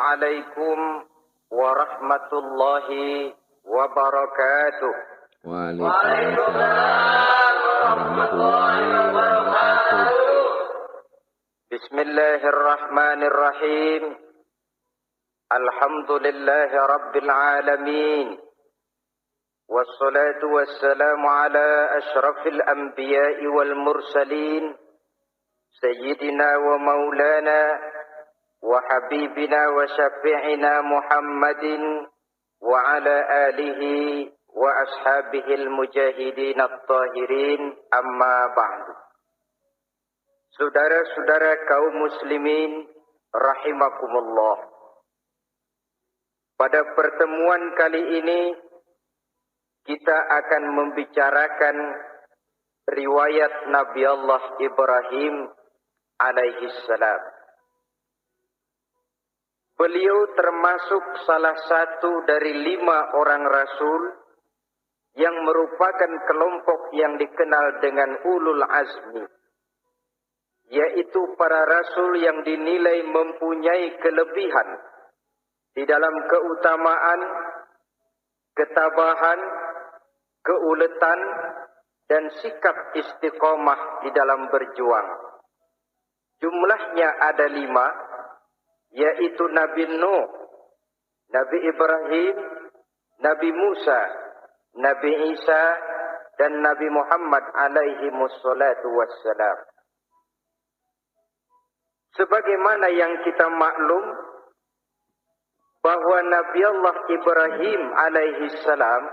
Assalamualaikum warahmatullahi wabarakatuh. Waalaikumsalam warahmatullahi wabarakatuh. Bismillahirrahmanirrahim. Alhamdulillahi rabbil alamin. Wassalatu wassalamu ala ashrafil anbiya'i wal mursalin. Sayyidina wa maulana wa habibina wa syafi'ina Muhammadin wa ala alihi wa ashabihil mujahidin at-tahirin, amma ba'du. Saudara-saudara kaum muslimin rahimakumullah. Pada pertemuan kali ini kita akan membicarakan riwayat Nabi Allah Ibrahim alaihi salam. Beliau termasuk salah satu dari 5 orang rasul yang merupakan kelompok yang dikenal dengan ulul azmi, yaitu para rasul yang dinilai mempunyai kelebihan di dalam keutamaan, ketabahan, keuletan, dan sikap istiqomah di dalam berjuang. Jumlahnya ada 5, yaitu Nabi Nuh, Nabi Ibrahim, Nabi Musa, Nabi Isa, dan Nabi Muhammad alaihi wassalatu wassalam. Sebagaimana yang kita maklum bahwa Nabi Allah Ibrahim alaihi salam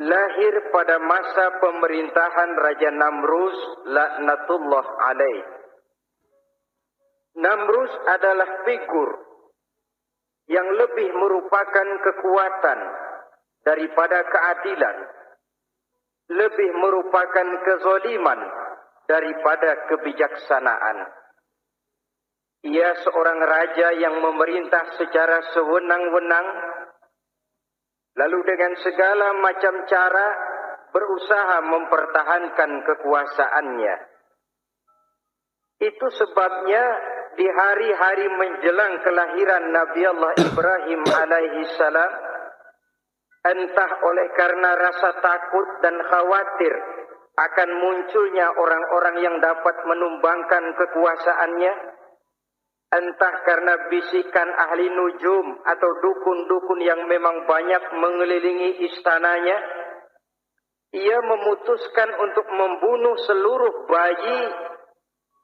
lahir pada masa pemerintahan Raja Namrus laknatullah alaih. Namrus adalah figur yang lebih merupakan kekuatan daripada keadilan, lebih merupakan kezaliman daripada kebijaksanaan. Ia seorang raja yang memerintah secara sewenang-wenang, lalu dengan segala macam cara berusaha mempertahankan kekuasaannya. Itu sebabnya di hari-hari menjelang kelahiran Nabi Allah Ibrahim alaihi salam, entah oleh karena rasa takut dan khawatir akan munculnya orang-orang yang dapat menumbangkan kekuasaannya, entah karena bisikan ahli nujum atau dukun-dukun yang memang banyak mengelilingi istananya, ia memutuskan untuk membunuh seluruh bayi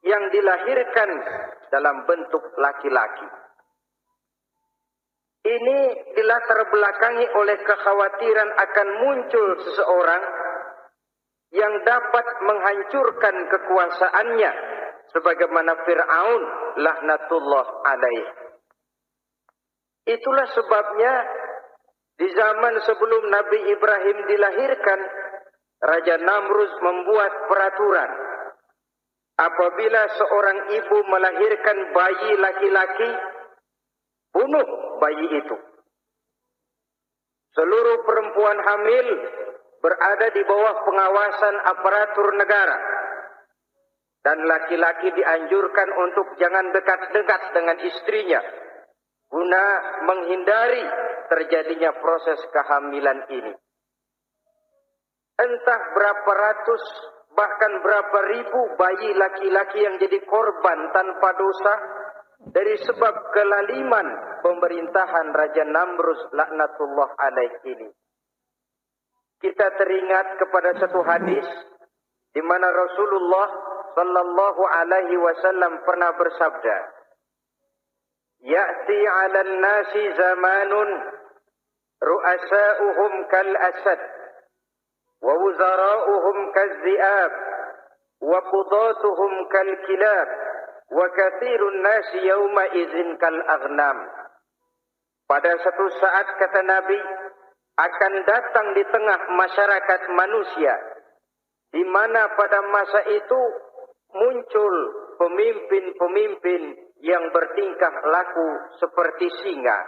yang dilahirkan dalam bentuk laki-laki. Ini dilatar belakangi oleh kekhawatiran akan muncul seseorang yang dapat menghancurkan kekuasaannya, sebagaimana Fir'aun laknatullah alaih. Itulah sebabnya di zaman sebelum Nabi Ibrahim dilahirkan, Raja Namrus membuat peraturan. Apabila seorang ibu melahirkan bayi laki-laki, bunuh bayi itu. Seluruh perempuan hamil berada di bawah pengawasan aparatur negara. Dan laki-laki dianjurkan untuk jangan dekat-dekat dengan istrinya, guna menghindari terjadinya proses kehamilan ini. Entah berapa ratus, bahkan berapa ribu bayi laki-laki yang jadi korban tanpa dosa dari sebab kelaliman pemerintahan Raja Namrus laknatullah alaih ini. Kita teringat kepada satu hadis di mana Rasulullah sallallahu alaihi wasallam pernah bersabda, "Ya'ti 'alan nasi zamanun ru'asa'uhum kal asad wa wuzara'uhum kaz-zi'ab wa qudatuhum kal kilab wa katsirun nasi yawma idzin kal aghnam." Pada satu saat, kata Nabi, akan datang di tengah masyarakat manusia, di mana pada masa itu muncul pemimpin-pemimpin yang bertingkah laku seperti singa.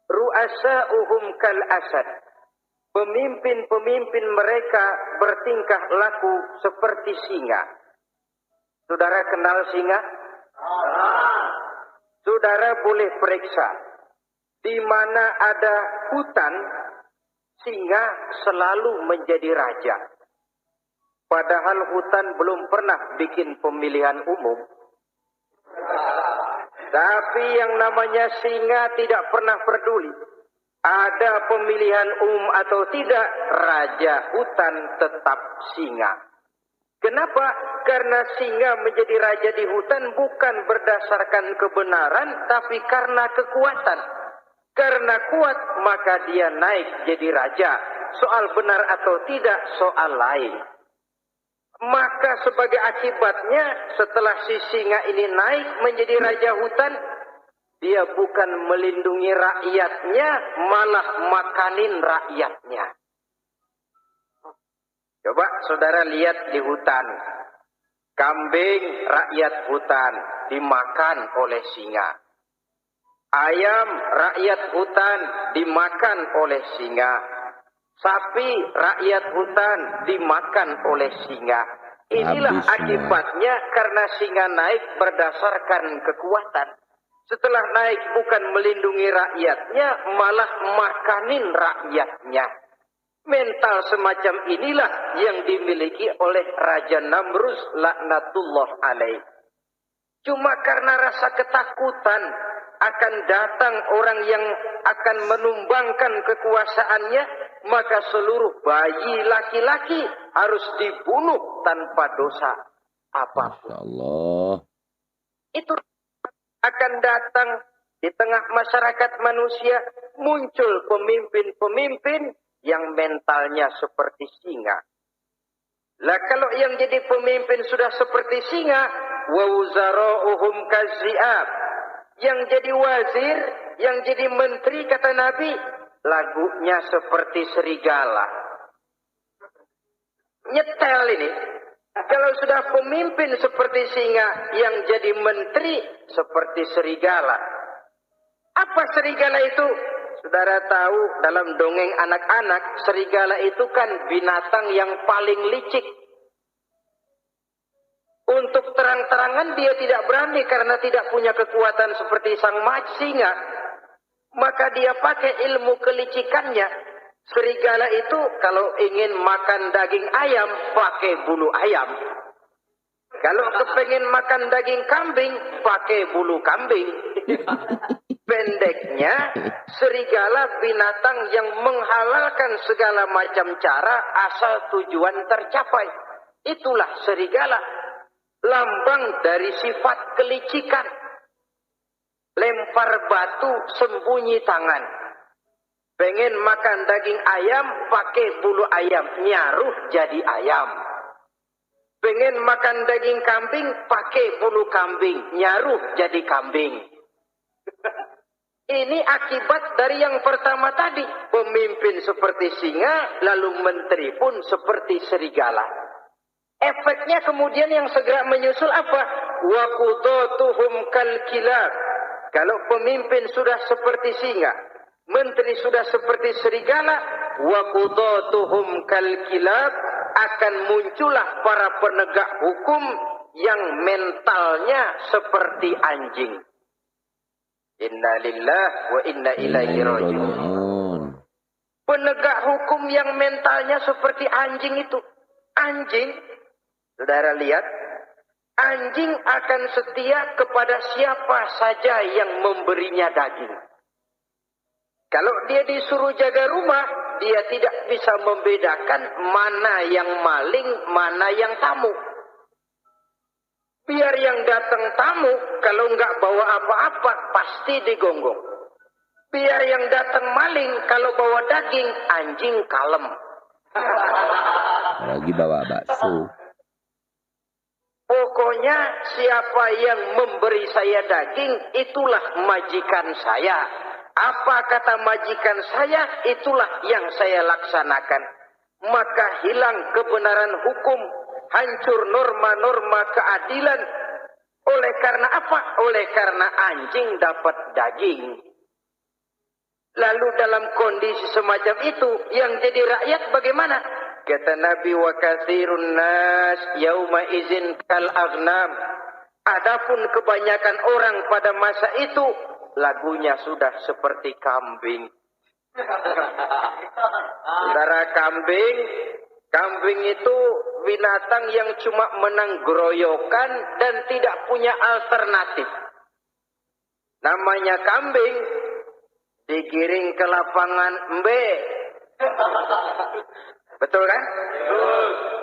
Ru'asa'uhum kal asad. Pemimpin-pemimpin mereka bertingkah laku seperti singa. Saudara kenal singa? Saudara boleh periksa, di mana ada hutan, singa selalu menjadi raja. Padahal hutan belum pernah bikin pemilihan umum. Tapi yang namanya singa tidak pernah peduli. Ada pemilihan umum atau tidak, raja hutan tetap singa. Kenapa? Karena singa menjadi raja di hutan bukan berdasarkan kebenaran, tapi karena kekuatan. Karena kuat, maka dia naik jadi raja. Soal benar atau tidak, soal lain. Maka sebagai akibatnya, setelah si singa ini naik menjadi raja hutan, dia bukan melindungi rakyatnya, malah makanin rakyatnya. Coba saudara lihat di hutan. Kambing rakyat hutan dimakan oleh singa. Ayam rakyat hutan dimakan oleh singa. Sapi rakyat hutan dimakan oleh singa. Inilah akibatnya karena singa naik berdasarkan kekuatan. Setelah naik bukan melindungi rakyatnya, malah makanin rakyatnya. Mental semacam inilah yang dimiliki oleh Raja Namrus laknatullah alaih. Cuma karena rasa ketakutan akan datang orang yang akan menumbangkan kekuasaannya, maka seluruh bayi laki-laki harus dibunuh tanpa dosa apapun. Allah. Itu akan datang di tengah masyarakat manusia, muncul pemimpin-pemimpin yang mentalnya seperti singa. Lah kalau yang jadi pemimpin sudah seperti singa, wa wuzara'uhum kazi'ab. Yang jadi wazir, yang jadi menteri, kata Nabi, lagunya seperti serigala. Nyetel ini. Kalau sudah pemimpin seperti singa, yang jadi menteri seperti serigala. Apa serigala itu? Saudara tahu dalam dongeng anak-anak, serigala itu kan binatang yang paling licik. Untuk terang-terangan dia tidak berani karena tidak punya kekuatan seperti sang singa. Maka dia pakai ilmu kelicikannya. Serigala itu kalau ingin makan daging ayam, pakai bulu ayam. Kalau kepengen makan daging kambing, pakai bulu kambing. Pendeknya, serigala binatang yang menghalalkan segala macam cara asal tujuan tercapai. Itulah serigala. Lambang dari sifat kelicikan. Lempar batu, sembunyi tangan. Pengen makan daging ayam, pakai bulu ayam. Nyaruh jadi ayam. Pengen makan daging kambing, pakai bulu kambing. Nyaruh jadi kambing. Ini akibat dari yang pertama tadi. Pemimpin seperti singa, lalu menteri pun seperti serigala. Efeknya kemudian yang segera menyusul apa? Wa qudatuhum kal kilab. Kalau pemimpin sudah seperti singa, menteri sudah seperti serigala, wa qudatuhum kal kilab, akan muncullah para penegak hukum yang mentalnya seperti anjing. Inna lillah wa inna ilaihi raji'un. Penegak hukum yang mentalnya seperti anjing itu. Anjing, saudara lihat, anjing akan setia kepada siapa saja yang memberinya daging. Kalau dia disuruh jaga rumah, dia tidak bisa membedakan mana yang maling, mana yang tamu. Biar yang datang tamu, kalau nggak bawa apa-apa, pasti digonggong. Biar yang datang maling, kalau bawa daging, anjing kalem. Lagi bawa bakso. Pokoknya siapa yang memberi saya daging, itulah majikan saya. Apa kata majikan saya, itulah yang saya laksanakan. Maka hilang kebenaran hukum, hancur norma-norma keadilan. Oleh karena apa? Oleh karena anjing dapat daging. Lalu dalam kondisi semacam itu, yang jadi rakyat bagaimana? Kata Nabi, wa katsirun nas yauma izin kal aghnam. Adapun kebanyakan orang pada masa itu lagunya sudah seperti kambing. Saudara, kambing itu binatang yang cuma menang geroyokan dan tidak punya alternatif. Namanya kambing, digiring ke lapangan embe. Betul kan?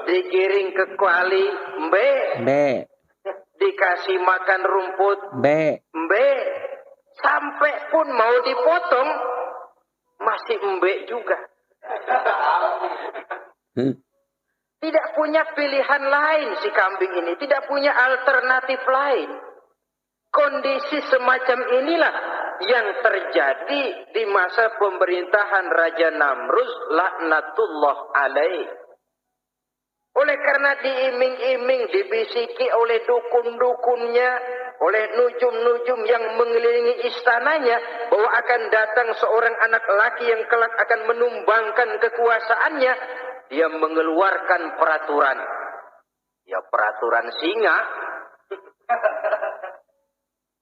Digiring ke kuali embe. Dikasih makan rumput embe. Sampai pun mau dipotong masih embe juga. Tidak punya pilihan lain si kambing ini, tidak punya alternatif lain. Kondisi semacam inilah yang terjadi di masa pemerintahan Raja Namrus laknatullah alaih. Oleh karena diiming-iming, dibisiki oleh dukun-dukunnya, oleh nujum-nujum yang mengelilingi istananya, bahwa akan datang seorang anak laki yang kelak akan menumbangkan kekuasaannya, dia mengeluarkan peraturan. Ya, peraturan singa.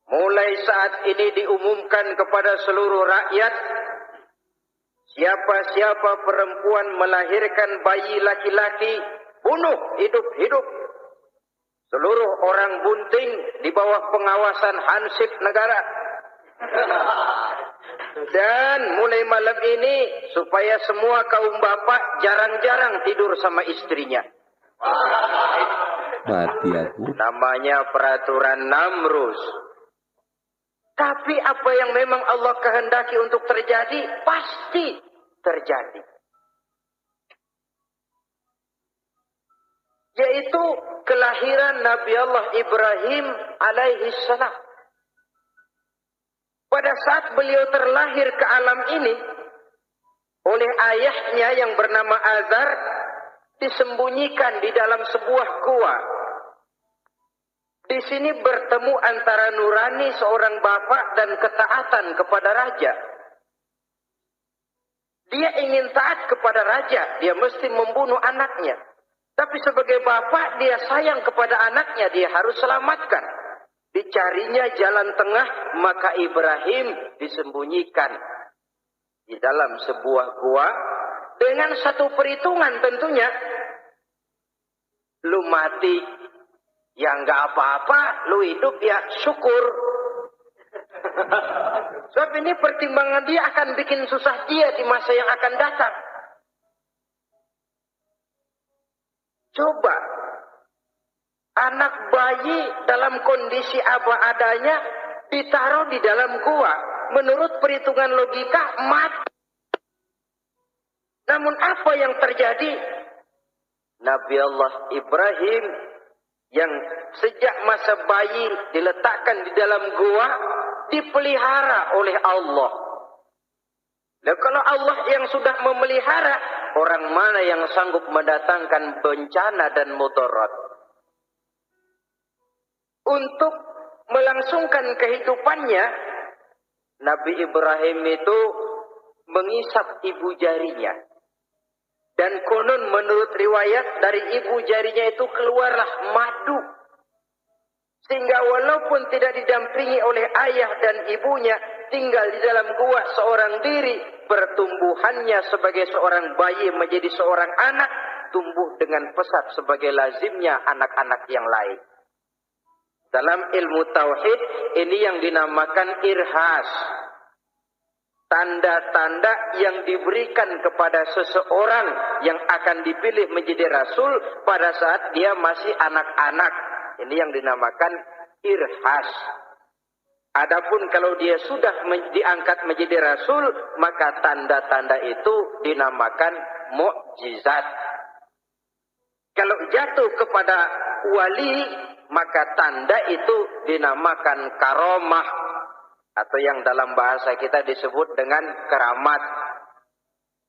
Mulai saat ini diumumkan kepada seluruh rakyat, siapa-siapa perempuan melahirkan bayi laki-laki, bunuh hidup-hidup. Seluruh orang bunting di bawah pengawasan Hansip negara. Dan mulai malam ini, supaya semua kaum bapak jarang-jarang tidur sama istrinya. Mati aku. Namanya peraturan Namrus. Tapi apa yang memang Allah kehendaki untuk terjadi, pasti terjadi. Yaitu kelahiran Nabi Allah Ibrahim alaihi salam. Pada saat beliau terlahir ke alam ini, oleh ayahnya yang bernama Azar, disembunyikan di dalam sebuah gua. Di sini bertemu antara nurani seorang bapak dan ketaatan kepada raja. Dia ingin taat kepada raja, dia mesti membunuh anaknya. Tapi sebagai bapak, dia sayang kepada anaknya, dia harus selamatkan. Dicarinya jalan tengah, maka Ibrahim disembunyikan di dalam sebuah gua dengan satu perhitungan tentunya. Lu mati, ya nggak apa-apa, lu hidup ya syukur. Sebab ini pertimbangan dia akan bikin susah dia di masa yang akan datang. Coba anak bayi dalam kondisi apa adanya ditaruh di dalam gua, menurut perhitungan logika mati. Namun apa yang terjadi? Nabi Allah Ibrahim yang sejak masa bayi diletakkan di dalam gua, dipelihara oleh Allah. Dan kalau Allah yang sudah memelihara, orang mana yang sanggup mendatangkan bencana dan mudarat? Untuk melangsungkan kehidupannya, Nabi Ibrahim itu mengisap ibu jarinya. Dan konon menurut riwayat dari ibu jarinya itu keluarlah madu. Sehingga walaupun tidak didampingi oleh ayah dan ibunya, tinggal di dalam gua seorang diri, pertumbuhannya sebagai seorang bayi menjadi seorang anak, tumbuh dengan pesat sebagai lazimnya anak-anak yang lain. Dalam ilmu tauhid, ini yang dinamakan irhas. Tanda-tanda yang diberikan kepada seseorang yang akan dipilih menjadi rasul pada saat dia masih anak-anak. Ini yang dinamakan irhas. Adapun kalau dia sudah diangkat menjadi rasul, maka tanda-tanda itu dinamakan mukjizat. Kalau jatuh kepada wali, maka tanda itu dinamakan karomah. Atau yang dalam bahasa kita disebut dengan keramat.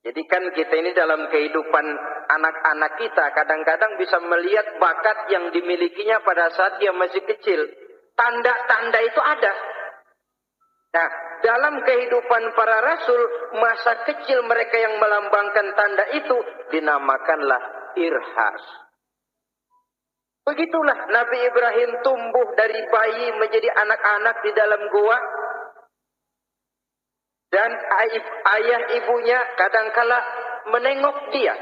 Jadi kan kita ini dalam kehidupan anak-anak kita kadang-kadang bisa melihat bakat yang dimilikinya pada saat dia masih kecil. Tanda-tanda itu ada. Nah, dalam kehidupan para rasul, masa kecil mereka yang melambangkan tanda itu dinamakanlah irhas. Begitulah Nabi Ibrahim tumbuh dari bayi menjadi anak-anak di dalam gua. Dan ayah ibunya kadangkala menengok dia.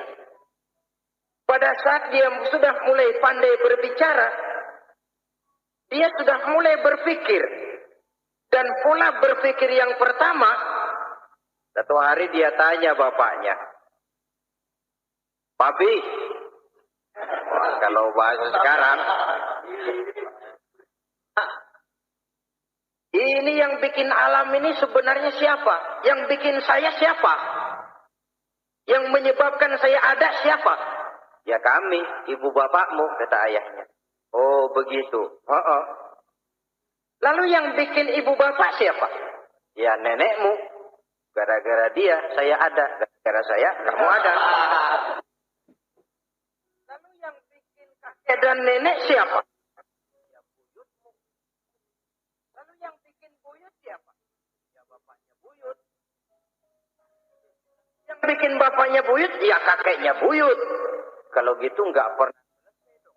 Pada saat dia sudah mulai pandai berbicara, dia sudah mulai berpikir. Dan pola berpikir yang pertama, satu hari dia tanya bapaknya, "Papi," kalau bahasa sekarang, "ini yang bikin alam ini sebenarnya siapa? Yang bikin saya siapa? Yang menyebabkan saya ada siapa?" "Ya kami, ibu bapakmu," kata ayahnya. "Oh begitu." "Lalu yang bikin ibu bapak siapa?" "Ya nenekmu. Gara-gara dia saya ada. Gara-gara saya kamu ada." "Lalu yang bikin kakek dan nenek siapa?" "Ya buyutmu." "Lalu yang bikin buyut siapa?" "Ya bapaknya buyut." "Yang bikin bapaknya buyut?" "Ya kakeknya buyut." Kalau gitu nggak pernah selesai dong.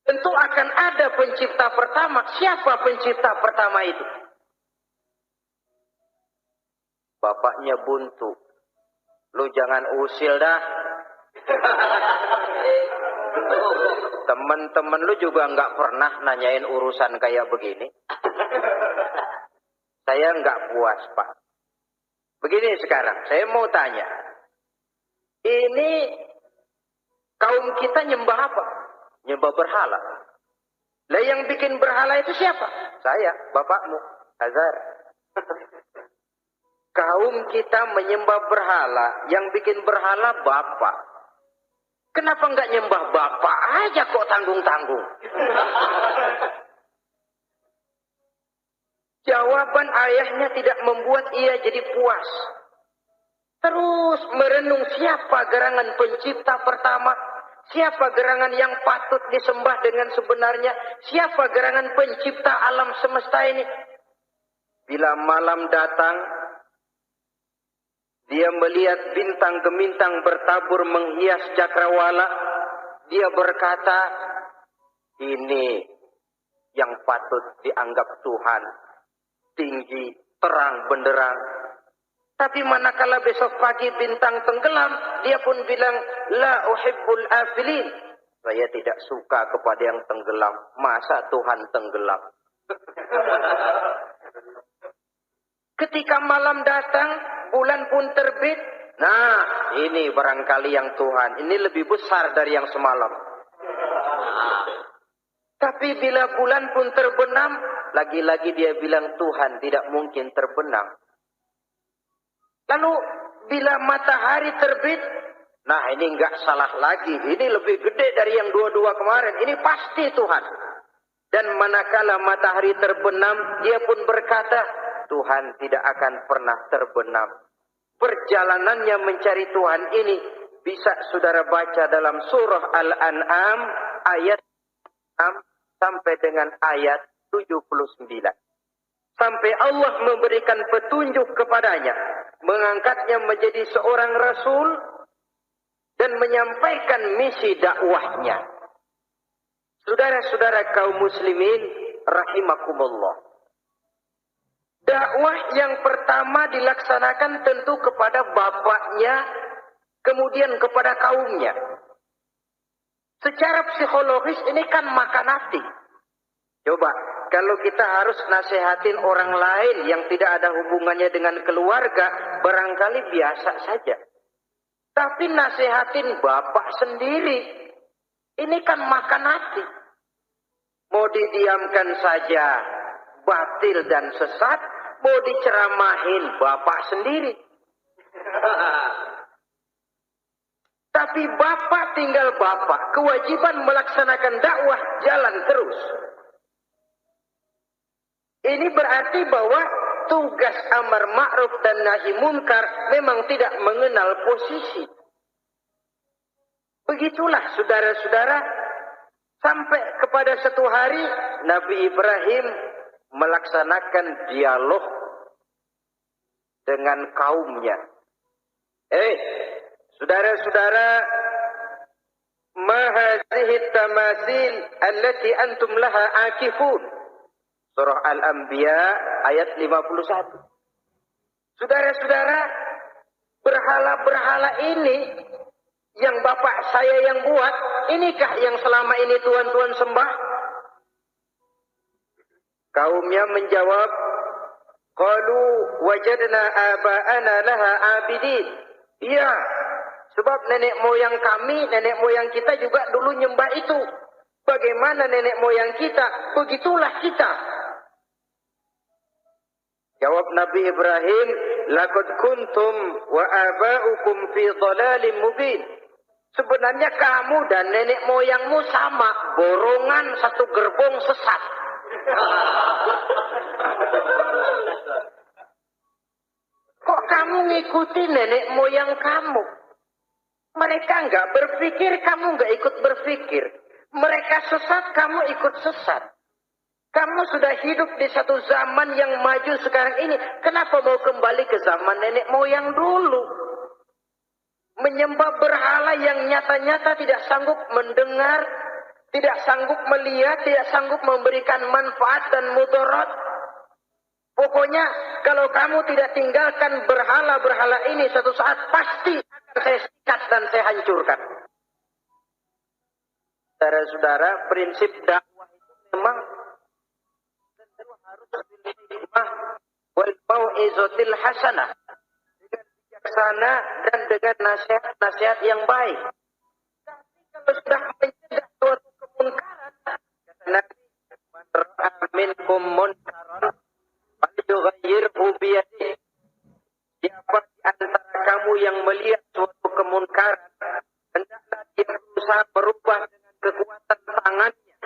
Tentu akan ada pencipta pertama. Siapa pencipta pertama itu? Bapaknya buntu. "Lu jangan usil dah. Temen-temen lu juga nggak pernah nanyain urusan kayak begini." "Saya nggak puas, Pak." Begini sekarang, saya mau tanya. Ini kaum kita nyembah apa? Nyembah berhala. Lah yang bikin berhala itu siapa? Saya, bapakmu, Azhar. Kaum kita menyembah berhala, yang bikin berhala bapak. Kenapa nggak nyembah bapak aja kok tanggung-tanggung? Jawaban ayahnya tidak membuat ia jadi puas. Terus merenung siapa gerangan pencipta pertama, siapa gerangan yang patut disembah dengan sebenarnya, siapa gerangan pencipta alam semesta ini. Bila malam datang, dia melihat bintang gemintang bertabur menghias cakrawala. Dia berkata, "Ini yang patut dianggap Tuhan. Tinggi, terang, benderang." Tapi manakala besok pagi bintang tenggelam, dia pun bilang, "La uhibbul afilin." Saya tidak suka kepada yang tenggelam. Masa Tuhan tenggelam? Ketika malam datang, bulan pun terbit. Nah, ini barangkali yang Tuhan. Ini lebih besar dari yang semalam. Tapi bila bulan pun terbenam, lagi-lagi dia bilang Tuhan tidak mungkin terbenam. Lalu bila matahari terbit, nah ini enggak salah lagi. Ini lebih gede dari yang dua-dua kemarin. Ini pasti Tuhan. Dan manakala matahari terbenam, dia pun berkata, Tuhan tidak akan pernah terbenam. Perjalanannya mencari Tuhan ini bisa saudara baca dalam surah Al-An'am ayat 6 sampai dengan ayat 79. Sampai Allah memberikan petunjuk kepadanya, mengangkatnya menjadi seorang rasul dan menyampaikan misi dakwahnya. Saudara-saudara kaum muslimin rahimakumullah. Dakwah yang pertama dilaksanakan tentu kepada bapaknya, kemudian kepada kaumnya. Secara psikologis ini kan makan hati. Coba, kalau kita harus nasihatin orang lain yang tidak ada hubungannya dengan keluarga, barangkali biasa saja. Tapi nasihatin bapak sendiri, ini kan makan hati. Mau didiamkan saja, batil dan sesat, mau diceramahin bapak sendiri. Tapi bapak tinggal bapak, kewajiban melaksanakan dakwah jalan terus. Ini berarti bahwa tugas amar ma'ruf dan nahi munkar memang tidak mengenal posisi. Begitulah saudara-saudara, sampai kepada satu hari Nabi Ibrahim melaksanakan dialog dengan kaumnya. Saudara-saudara, ma hadhihi tamasil allati antum laha akifun. Surah Al-Anbiya ayat 51. Saudara-saudara, berhala-berhala ini yang bapak saya yang buat, inikah yang selama ini tuan-tuan sembah? Kaumnya menjawab, qalu wajadna aba'ana laha abidin. Iya, sebab nenek moyang kami, nenek moyang kita juga dulu nyembah itu. Bagaimana nenek moyang kita, begitulah kita. Jawab Nabi Ibrahim, laqad kuntum wa aba'ukum fi dhalalin mubin. Sebenarnya kamu dan nenek moyangmu sama, borongan satu gerbong sesat. Kok kamu ngikuti nenek moyang kamu? Mereka enggak berpikir, kamu enggak ikut berpikir. Mereka sesat, kamu ikut sesat. Kamu sudah hidup di satu zaman yang maju sekarang ini. Kenapa mau kembali ke zaman nenek moyang dulu? Menyembah berhala yang nyata-nyata tidak sanggup mendengar, tidak sanggup melihat, tidak sanggup memberikan manfaat dan mudarat. Pokoknya kalau kamu tidak tinggalkan berhala-berhala ini, suatu saat pasti akan saya sikat dan saya hancurkan. Saudara-saudara, prinsip dakwah itu memang tentu harus hikmah wal mau'izatil hasanah, dengan bijaksana dan dengan nasihat-nasihat yang baik. Tapi kalau sudah mencegah suatu kemungkaran, kata Nabi, man ra'a minkum munkaran falyughayyirhu biyadihi. Siapa di antara kamu yang melihat suatu kemunkaran, hendaklah dia berusaha merubah dengan kekuatan tangannya.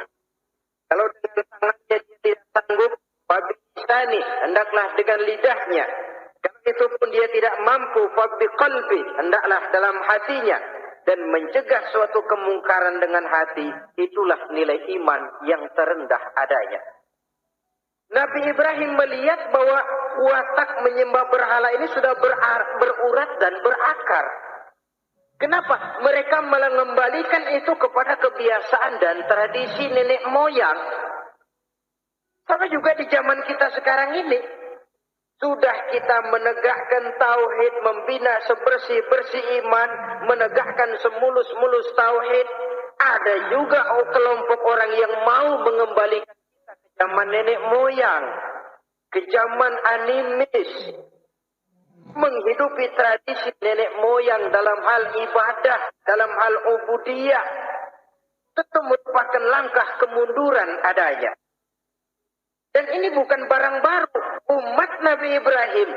Kalau dengan tangannya dia tidak sanggup, fabilisani, hendaklah dengan lidahnya. Kalau itu pun dia tidak mampu, fabiqalbi, hendaklah dalam hatinya. Dan mencegah suatu kemungkaran dengan hati, itulah nilai iman yang terendah adanya. Nabi Ibrahim melihat bahwa watak menyembah berhala ini sudah berurat dan berakar. Kenapa? Mereka malah mengembalikan itu kepada kebiasaan dan tradisi nenek moyang. Sama juga di zaman kita sekarang ini. Sudah kita menegakkan tauhid, membina sebersih-bersih iman, menegakkan semulus-mulus tauhid. Ada juga kelompok orang yang mau mengembalikan kita ke zaman nenek moyang, ke zaman animis. Menghidupi tradisi nenek moyang dalam hal ibadah, dalam hal ubudiyah, tentu merupakan langkah kemunduran adanya. Dan ini bukan barang baru. Umat Nabi Ibrahim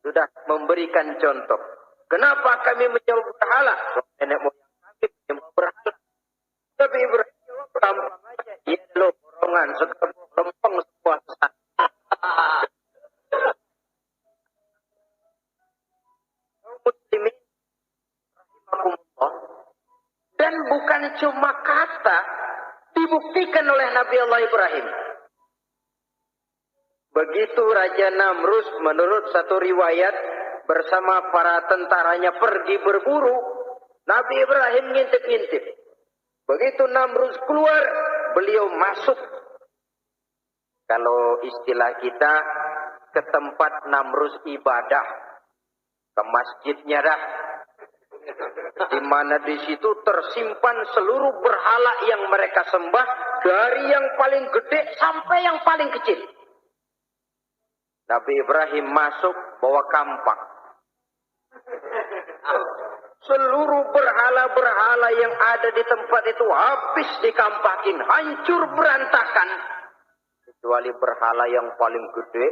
sudah memberikan contoh. Kenapa kami menyembah berhala? Nenek moyang kami menyembah berhala. Nabi Ibrahim jawab, gampang aja. Ya lo borongan, segerbong lempeng sebuah sesat. Muslimin rahimahumullah. Dan bukan cuma kata, dibuktikan oleh Nabi Allah Ibrahim. Begitu Raja Namrus menurut satu riwayat bersama para tentaranya pergi berburu, Nabi Ibrahim ngintip-ngintip. Begitu Namrus keluar, beliau masuk. Kalau istilah kita, ke tempat Namrus ibadah, ke masjidnya dah. Di mana di situ tersimpan seluruh berhala yang mereka sembah, dari yang paling gede sampai yang paling kecil. Nabi Ibrahim masuk bawa kampak. Seluruh berhala-berhala yang ada di tempat itu habis dikampakin, hancur berantakan. Kecuali berhala yang paling gede,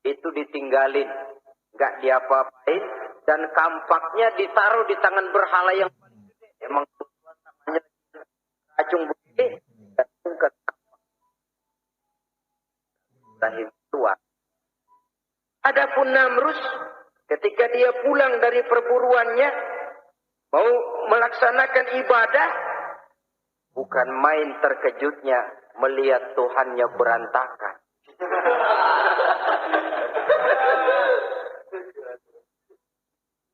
itu ditinggalin, nggak diapa-apain, dan kampaknya ditaruh di tangan berhala yang paling gede. Emang tangannya racung begini, dan ungkat kampak. Ibrahim keluar. Adapun Namrus, ketika dia pulang dari perburuannya, mau melaksanakan ibadah, bukan main terkejutnya melihat Tuhannya berantakan.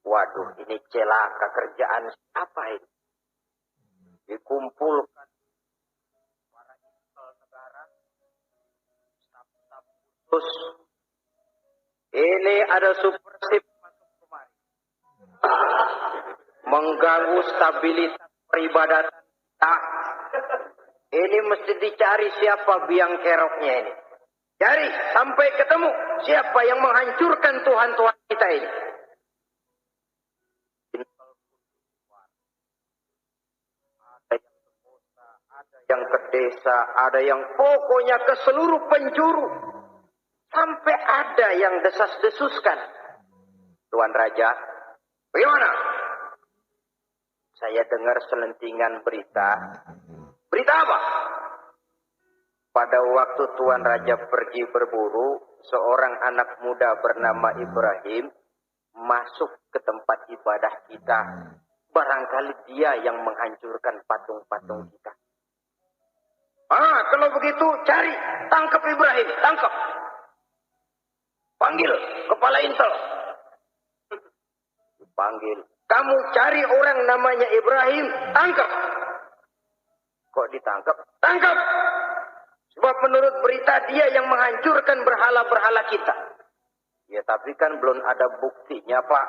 Waduh, ini celaka kerjaan siapa ini? dikumpulkan para intel negara, staf-staf khusus. Ini ada supersip masuk kemari, mengganggu stabilitas peribadatan kita. Ini mesti dicari siapa biang keroknya ini. Cari sampai ketemu siapa yang menghancurkan Tuhan-Tuhan kita ini. Ada yang ke kota, ada yang ke desa, ada yang pokoknya ke seluruh penjuru. Sampai ada yang desas-desuskan. Tuan Raja, bagaimana? Saya dengar selentingan berita. Berita apa? Pada waktu Tuan Raja pergi berburu, seorang anak muda bernama Ibrahim masuk ke tempat ibadah kita. Barangkali dia yang menghancurkan patung-patung kita. Kalau begitu cari, tangkap Ibrahim, tangkap. Panggil kepala intel. Panggil. Kamu cari orang namanya Ibrahim, tangkap. Kok ditangkap? Tangkap. Sebab menurut berita dia yang menghancurkan berhala-berhala kita. Ya tapi kan belum ada buktinya, Pak.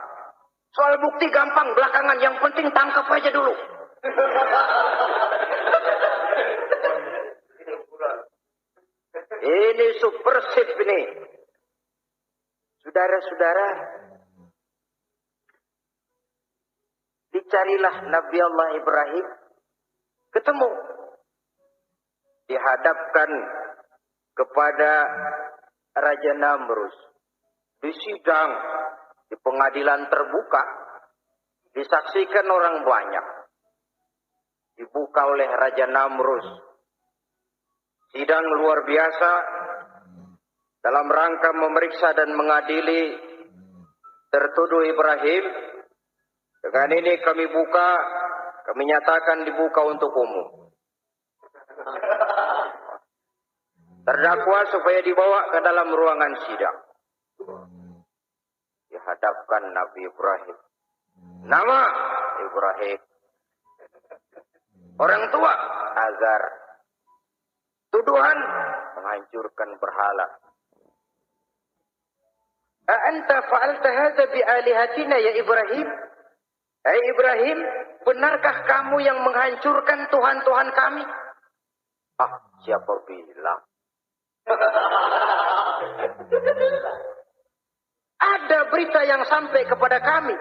Soal bukti gampang belakangan, yang penting tangkap aja dulu. Ini supersip ini. Saudara-saudara, dicarilah Nabi Allah Ibrahim, ketemu, dihadapkan kepada Raja Namrus, disidang di pengadilan terbuka, disaksikan orang banyak, dibuka oleh Raja Namrus. Sidang luar biasa dalam rangka memeriksa dan mengadili tertuduh Ibrahim. Dengan ini kami buka, kami nyatakan dibuka untuk umum. Terdakwa supaya dibawa ke dalam ruangan sidang. Dihadapkan Nabi Ibrahim. Nama Ibrahim. Orang tua Azar. Tuduhan menghancurkan berhala. A'anta fa'alta hadza bi'alihatina ya Ibrahim? Hai Ibrahim, benarkah kamu yang menghancurkan Tuhan-Tuhan kami? Siapa bilang? Ada berita yang sampai kepada kami.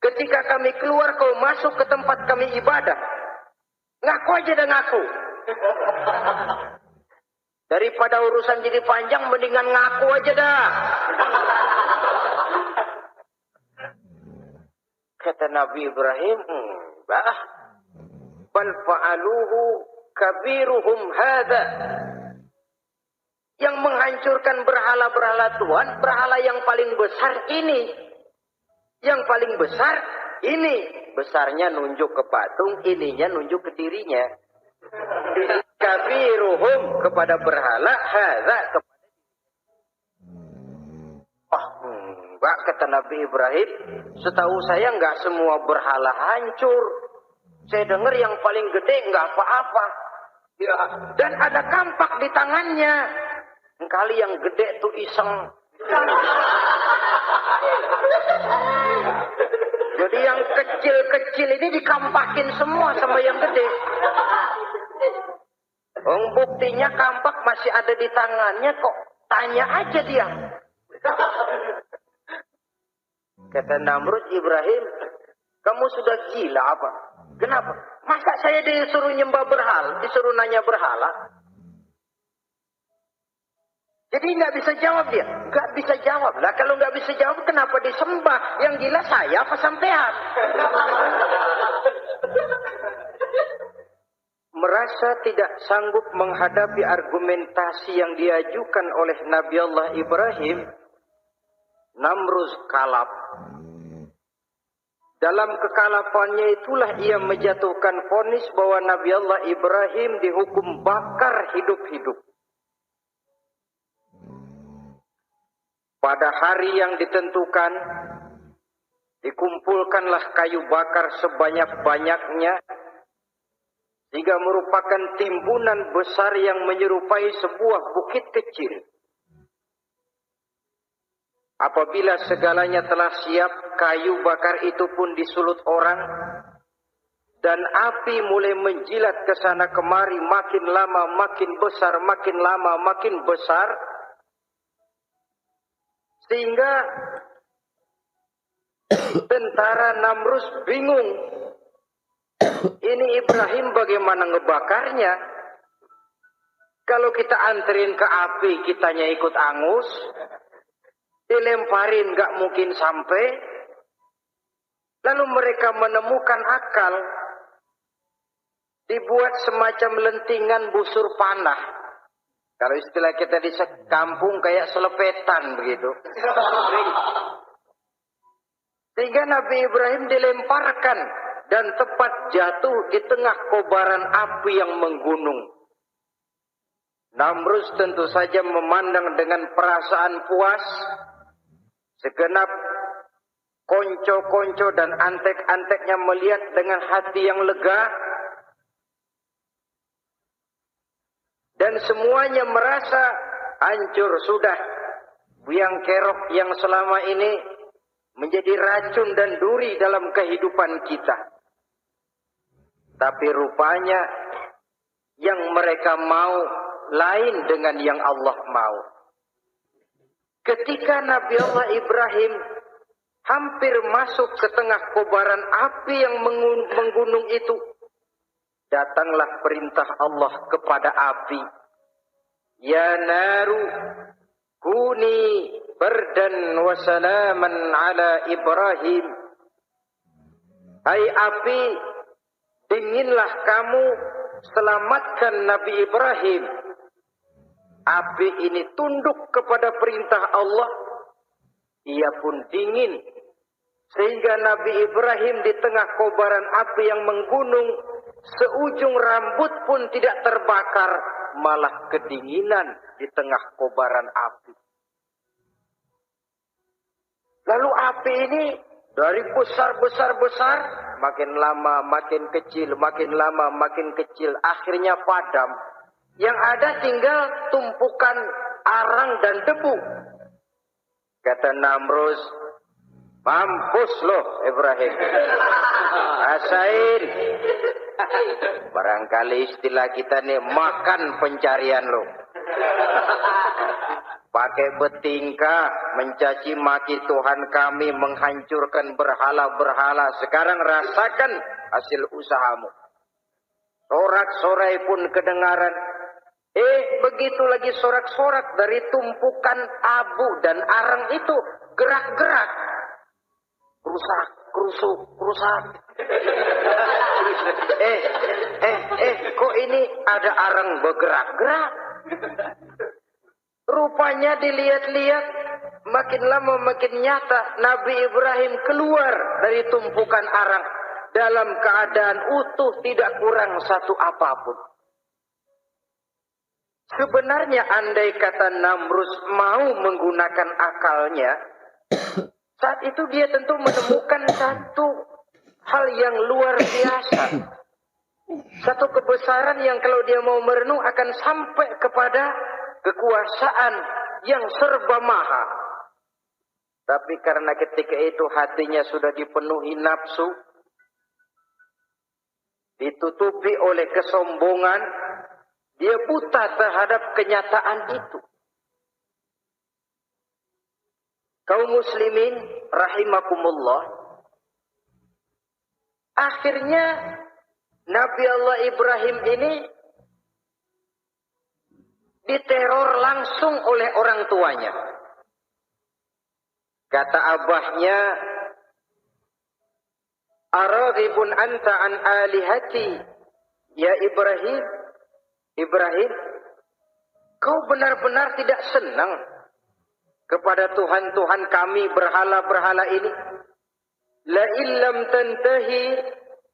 Ketika kami keluar, kau masuk ke tempat kami ibadah. Ngaku aja dan ngaku. Daripada urusan jadi panjang, mendingan ngaku aja dah. Kata Nabi Ibrahim, bal fa'aluhu kabiruhum hadha. Yang menghancurkan berhala-berhala Tuhan, berhala yang paling besar ini. Yang paling besar ini. Besarnya nunjuk ke patung, ininya nunjuk ke dirinya. Kabiruhum kepada berhala, hadha kepada enggak, kata Nabi Ibrahim, setahu saya enggak semua berhala hancur. Saya dengar yang paling gede enggak apa-apa. Ya, dan ada kampak di tangannya. Kali yang gede tuh iseng. Jadi yang kecil-kecil ini dikampakin semua sama yang gede. Buktinya kampak masih ada di tangannya kok. Tanya aja dia. Kata Namrud, Ibrahim, kamu sudah gila apa? Kenapa? Masa saya disuruh nyembah berhala, disuruh nanya berhala? Jadi nggak bisa jawab dia. Nggak bisa jawab lah. Kalau nggak bisa jawab, kenapa disembah? Yang gila saya apa sampean? Merasa tidak sanggup menghadapi argumentasi yang diajukan oleh Nabi Allah Ibrahim, Namrud kalap. Dalam kekalapannya itulah ia menjatuhkan vonis bahwa Nabi Allah Ibrahim dihukum bakar hidup-hidup. Pada hari yang ditentukan, dikumpulkanlah kayu bakar sebanyak-banyaknya, Hingga merupakan timbunan besar yang menyerupai sebuah bukit kecil. Apabila segalanya telah siap, kayu bakar itu pun disulut orang, dan api mulai menjilat ke sana kemari, makin lama makin besar, makin lama makin besar, sehingga tentara Namrus bingung. Ini Ibrahim bagaimana ngebakarnya? Kalau kita anterin ke api, kitanya ikut angus. Dilemparin gak mungkin sampai. Lalu mereka menemukan akal. Dibuat semacam lentingan busur panah. Kalau istilah kita di kampung kayak selepetan begitu. Sehingga Nabi Ibrahim dilemparkan dan tepat jatuh di tengah kobaran api yang menggunung. Namrus tentu saja memandang dengan perasaan puas. Segenap konco-konco dan antek-anteknya melihat dengan hati yang lega. Dan semuanya merasa hancur sudah. Biang kerok yang selama ini menjadi racun dan duri dalam kehidupan kita. Tapi rupanya yang mereka mau lain dengan yang Allah mau. Ketika Nabi Allah Ibrahim hampir masuk ke tengah kobaran api yang menggunung itu, datanglah perintah Allah kepada api. Ya naru kuni bardan wa salaman ala Ibrahim. Hai api, dinginlah kamu, selamatkan Nabi Ibrahim. Api ini tunduk kepada perintah Allah. Ia pun dingin. Sehingga Nabi Ibrahim di tengah kobaran api yang menggunung, seujung rambut pun tidak terbakar, malah kedinginan di tengah kobaran api. Lalu api ini dari besar, makin lama makin kecil, makin lama makin kecil, akhirnya padam. Yang ada tinggal tumpukan arang dan debu. Kata Namrus, mampus loh Ibrahim. Rasain. Barangkali istilah kita nih, makan pencarian lo. Pakai betingkah mencaci maki Tuhan kami, menghancurkan berhala-berhala. Sekarang rasakan hasil usahamu. Sorak-sorai pun kedengaran. Begitu lagi sorak-sorak dari tumpukan abu dan arang itu gerak-gerak. Rusak, kerusuk, rusak. Kok ini ada arang bergerak-gerak? Rupanya dilihat-lihat, makin lama makin nyata, Nabi Ibrahim keluar dari tumpukan arang dalam keadaan utuh, tidak kurang satu apapun. Sebenarnya andai kata Namrus mau menggunakan akalnya, saat itu dia tentu menemukan satu hal yang luar biasa. Satu kebesaran yang kalau dia mau merenung akan sampai kepada kekuasaan yang serba maha. Tapi karena ketika itu hatinya sudah dipenuhi nafsu, ditutupi oleh kesombongan, dia buta terhadap kenyataan itu. Kaum muslimin rahimakumullah, akhirnya Nabi Allah Ibrahim ini diteror langsung oleh orang tuanya. Kata abahnya, "Araghibun anta an alihati ya Ibrahim? Ibrahim, kau benar-benar tidak senang kepada Tuhan-Tuhan kami, berhala-berhala ini? La illam tantahi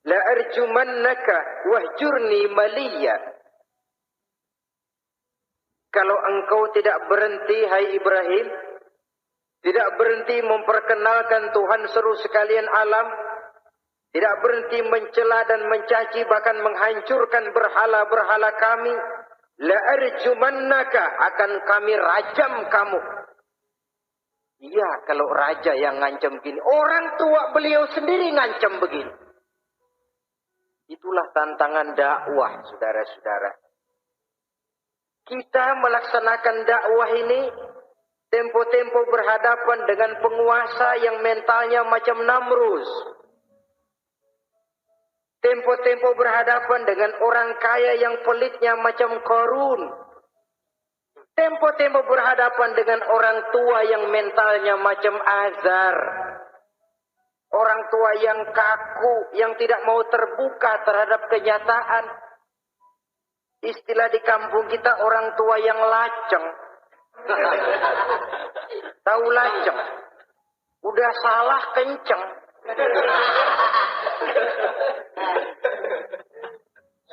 la arjumannaka wahjurni maliya." Kalau engkau tidak berhenti, hai Ibrahim, tidak berhenti memperkenalkan Tuhan seru sekalian alam, tidak berhenti mencela dan mencaci, bahkan menghancurkan berhala-berhala kami. La arjumannaka, akan kami rajam kamu. Iya, kalau raja yang ngancam begini, orang tua beliau sendiri ngancam begini. Itulah tantangan dakwah, saudara-saudara. Kita melaksanakan dakwah ini tempo-tempo berhadapan dengan penguasa yang mentalnya macam Namrus. Tempo-tempo berhadapan dengan orang kaya yang pelitnya macam Qarun. Tempo-tempo berhadapan dengan orang tua yang mentalnya macam Azar. Orang tua yang kaku, yang tidak mau terbuka terhadap kenyataan. Istilah di kampung kita orang tua yang laceng. Tahu laceng? Udah salah kenceng.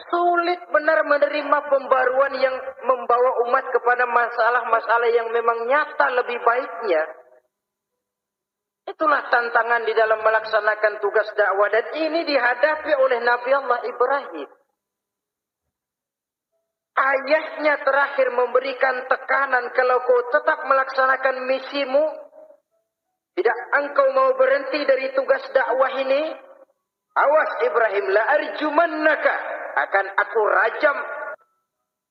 Sulit benar menerima pembaruan yang membawa umat kepada masalah-masalah yang memang nyata lebih baiknya. Itulah tantangan di dalam melaksanakan tugas dakwah, dan ini dihadapi oleh Nabi Allah Ibrahim. Ayahnya terakhir memberikan tekanan, kalau kau tetap melaksanakan misimu, tidak engkau mau berhenti dari tugas dakwah ini, awas Ibrahim, la arjumannaka, akan aku rajam,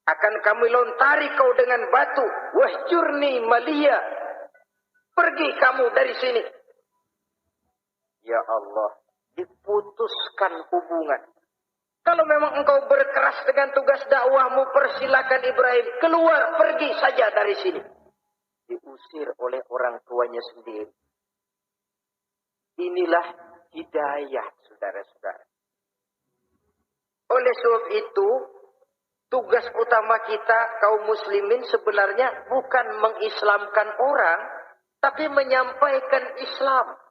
akan kami lontari kau dengan batu, wahjurni maliya, pergi kamu dari sini. Ya Allah, diputuskan hubungan. Kalau memang engkau berkeras dengan tugas dakwahmu, persilakan Ibrahim, keluar, pergi saja dari sini. Diusir oleh orang tuanya sendiri. Inilah hidayah, saudara-saudara. Oleh sebab itu, tugas utama kita kaum muslimin sebenarnya bukan mengislamkan orang, tapi menyampaikan Islam.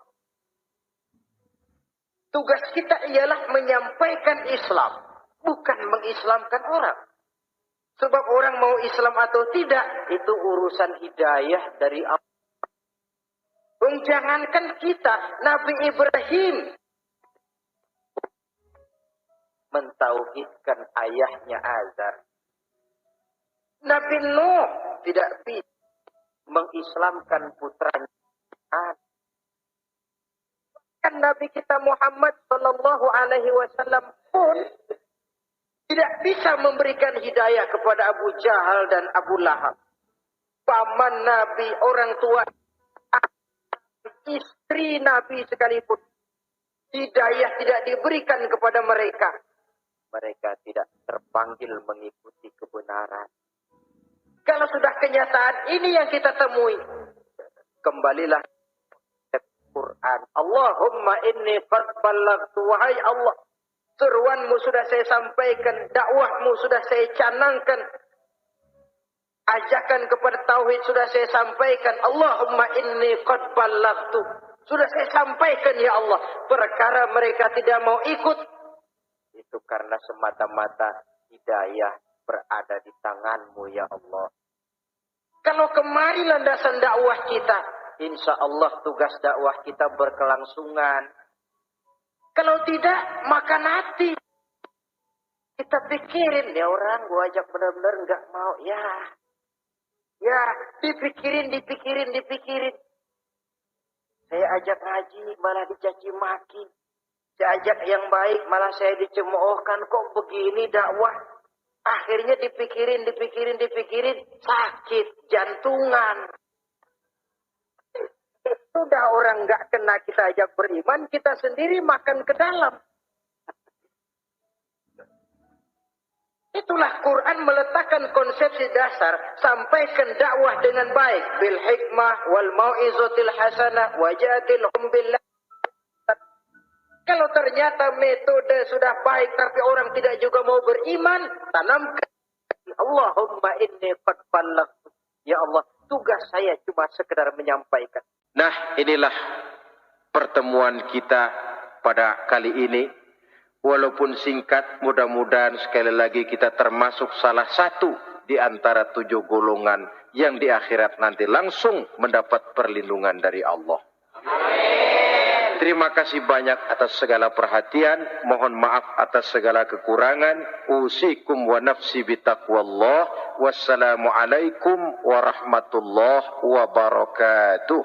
Tugas kita ialah menyampaikan Islam, bukan mengislamkan orang. Sebab orang mau Islam atau tidak, itu urusan hidayah dari Allah. Jangankan kita, Nabi Ibrahim mentauhidkan ayahnya Azar. Nabi Nuh tidak bisa mengislamkan putranya Adam. Kan Nabi kita Muhammad sallallahu alaihi wasallam pun tidak bisa memberikan hidayah kepada Abu Jahal dan Abu Lahab. Paman Nabi, orang tua, istri Nabi sekalipun, hidayah tidak diberikan kepada mereka. Mereka tidak terpanggil mengikuti kebenaran. Kalau sudah kenyataan ini yang kita temui, kembalilah ke Quran. Allahumma inni qad ballaghtu, wahai Allah, seruanmu sudah saya sampaikan, dakwahmu sudah saya canangkan, ajakan kepada tauhid sudah saya sampaikan. Allahumma inni qad ballaghtu, sudah saya sampaikan ya Allah. Perkara mereka tidak mau ikut, itu karena semata-mata hidayah berada di tanganmu ya Allah. Kalau kemari landasan dakwah kita, insya Allah tugas dakwah kita berkelangsungan. Kalau tidak, maka nanti kita pikirin, ya orang gua ajak benar-benar nggak mau. Ya, dipikirin. Saya ajak ngaji, malah dicaci maki. Saya ajak yang baik, malah saya dicemoohkan. Kok begini dakwah? Akhirnya dipikirin. Sakit, jantungan. Sudah orang nggak kena kita ajak beriman, kita sendiri makan ke dalam. Itulah Quran meletakkan konsepsi dasar, sampaikan dakwah dengan baik, bil hikmah wal mau'izatil hasanah wajadilhum billah. Kalau ternyata metode sudah baik tapi orang tidak juga mau beriman, tanamkan Allahumma inni qad ballaghtu. Ya Allah, tugas saya cuma sekedar menyampaikan. Nah, inilah pertemuan kita pada kali ini. Walaupun singkat, mudah-mudahan sekali lagi kita termasuk salah satu di antara 7 golongan yang di akhirat nanti langsung mendapat perlindungan dari Allah. Amin. Terima kasih banyak atas segala perhatian. Mohon maaf atas segala kekurangan. Usikum wa nafsi bitaqwallah. Wassalamualaikum warahmatullahi wabarakatuh.